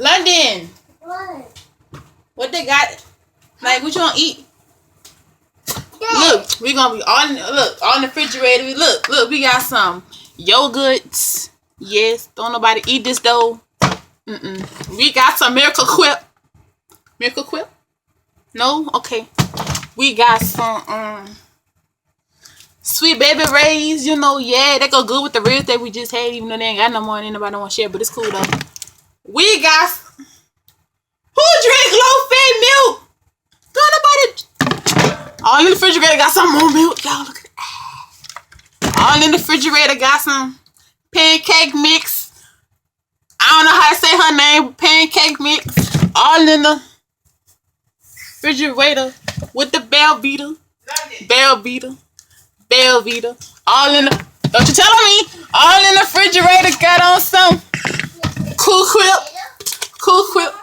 London. What they got? Like, what you gonna eat? Look, we gonna be all in the refrigerator. Look, we got some yogurts. Yes, don't nobody eat this though. We got some Miracle Whip. Miracle Whip? No? Okay. We got some Sweet Baby Ray's, you know, yeah, they go good with the ribs that we just had, even though they ain't got no more and nobody don't want to share, but it's cool though. We got who drink low fat milk? Don't nobody. All in the refrigerator got some more milk. Y'all look at that. All in the refrigerator got some pancake mix. I don't know how to say her name. Pancake mix. All in the refrigerator with the Belvita. All in the. Don't you tell me. All in the refrigerator got on some Cool Whip.